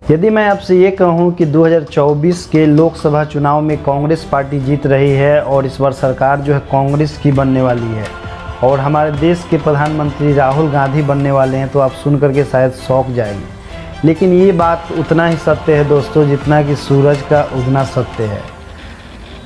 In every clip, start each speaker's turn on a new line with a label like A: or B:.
A: यदि मैं आपसे ये कहूं कि 2024 के लोकसभा चुनाव में कांग्रेस पार्टी जीत रही है और इस बार सरकार जो है कांग्रेस की बनने वाली है और हमारे देश के प्रधानमंत्री राहुल गांधी बनने वाले हैं, तो आप सुन करके शायद शौक जाएंगे। लेकिन ये बात उतना ही सत्य है दोस्तों जितना कि सूरज का उगना सत्य है।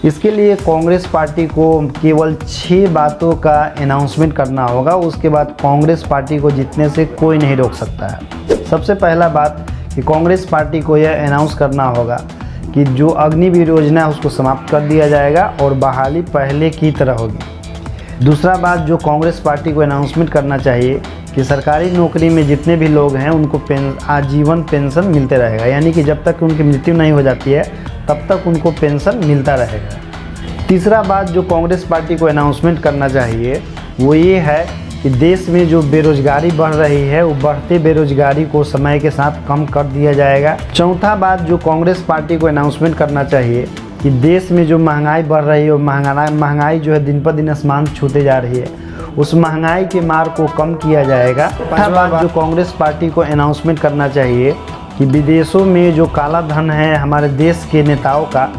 A: इसके लिए कांग्रेस पार्टी को केवल 6 बातों का अनाउंसमेंट करना होगा, उसके बाद कांग्रेस पार्टी को जीतने से कोई नहीं रोक सकता है। सबसे पहला बात कि कांग्रेस पार्टी को यह अनाउंस करना होगा कि जो अग्निवीर योजना है उसको समाप्त कर दिया जाएगा और बहाली पहले की तरह होगी। दूसरा बात जो कांग्रेस पार्टी को अनाउंसमेंट करना चाहिए कि सरकारी नौकरी में जितने भी लोग हैं उनको आजीवन पेंशन मिलते रहेगा, यानी कि जब तक उनकी मृत्यु नहीं हो जाती है तब तक उनको पेंशन मिलता रहेगा। तीसरा बात जो कांग्रेस पार्टी को अनाउंसमेंट करना चाहिए वो ये है कि देश में जो बेरोजगारी बढ़ रही है वो बढ़ते बेरोजगारी को समय के साथ कम कर दिया जाएगा। चौथा बात जो कांग्रेस पार्टी को अनाउंसमेंट करना चाहिए कि देश में जो महंगाई बढ़ रही है और महंगाई जो है दिन पर दिन आसमान छूते जा रही है, उस महंगाई के मार को कम किया जाएगा। पांचवा बात जो कांग्रेस पार्टी को अनाउंसमेंट करना चाहिए कि विदेशों में जो काला धन है हमारे देश के नेताओं का,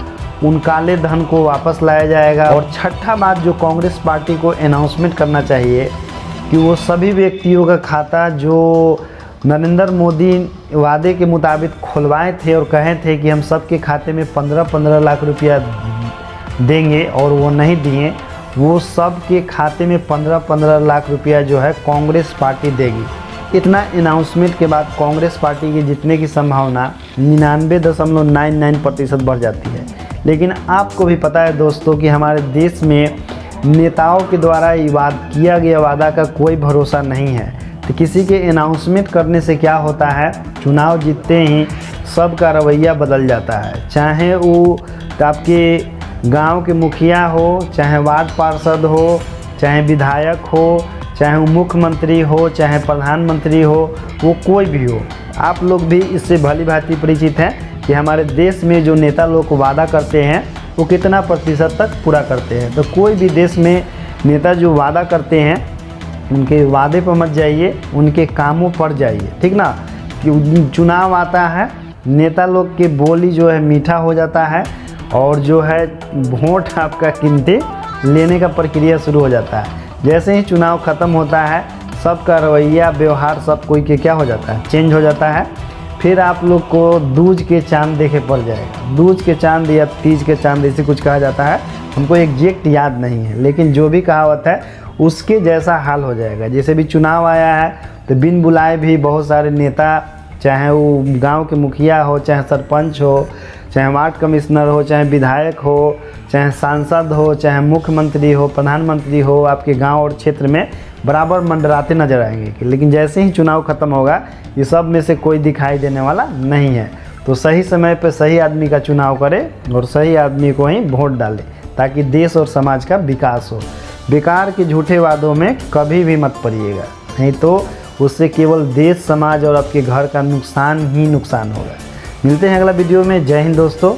A: उन काले धन को वापस लाया जाएगा। और छठा बात जो कांग्रेस पार्टी को अनाउंसमेंट करना चाहिए कि वो सभी व्यक्तियों का खाता जो नरेंद्र मोदी वादे के मुताबिक खुलवाए थे और कहे थे कि हम सबके खाते में 15-15 लाख रुपया देंगे और वो नहीं दिए, वो सब के खाते में 15-15 लाख रुपया जो है कांग्रेस पार्टी देगी। इतना अनाउंसमेंट के बाद कांग्रेस पार्टी की जीतने की संभावना 99.99% बढ़ जाती है। लेकिन आपको भी पता है दोस्तों कि हमारे देश में नेताओं के द्वारा किया गया वादा का कोई भरोसा नहीं है। तो किसी के अनाउंसमेंट करने से क्या होता है, चुनाव जीतते ही सबका रवैया बदल जाता है। चाहे वो आपके गांव के मुखिया हो, चाहे वार्ड पार्षद हो, चाहे विधायक हो, चाहे वो मुख्यमंत्री हो, चाहे प्रधानमंत्री हो, वो कोई भी हो। आप लोग भी इससे भली भांति परिचित हैं कि हमारे देश में जो नेता लोग वादा करते हैं वो कितना प्रतिशत तक पूरा करते हैं। तो कोई भी देश में नेता जो वादा करते हैं उनके वादे पर मत जाइए, उनके कामों पर जाइए, ठीक ना। कि चुनाव आता है, नेता लोग के बोली जो है मीठा हो जाता है और जो है वोट आपका कीमती लेने का प्रक्रिया शुरू हो जाता है। जैसे ही चुनाव ख़त्म होता है सबका रवैया व्यवहार सब कोई के क्या हो जाता है, चेंज हो जाता है। फिर आप लोग को दूज के चांद देखे पड़ जाएगा। दूज के चांद या तीज के चांद ऐसे कुछ कहा जाता है, हमको एग्जैक्ट याद नहीं है, लेकिन जो भी कहावत है उसके जैसा हाल हो जाएगा। जैसे भी चुनाव आया है तो बिन बुलाए भी बहुत सारे नेता, चाहे वो गांव के मुखिया हो, चाहे सरपंच हो, चाहे वार्ड कमिश्नर हो, चाहे विधायक हो, चाहे सांसद हो, चाहे मुख्यमंत्री हो, प्रधानमंत्री हो, आपके गांव और क्षेत्र में बराबर मंडराते नजर आएंगे। लेकिन जैसे ही चुनाव खत्म होगा ये सब में से कोई दिखाई देने वाला नहीं है। तो सही समय पर सही आदमी का चुनाव करें और सही आदमी को ही वोट डालें ताकि देश और समाज का विकास हो। बेकार के झूठे वादों में कभी भी मत पड़िएगा, नहीं तो उससे केवल देश, समाज और आपके घर का नुकसान ही नुकसान होगा। मिलते हैं अगला वीडियो में। जय हिंद दोस्तों।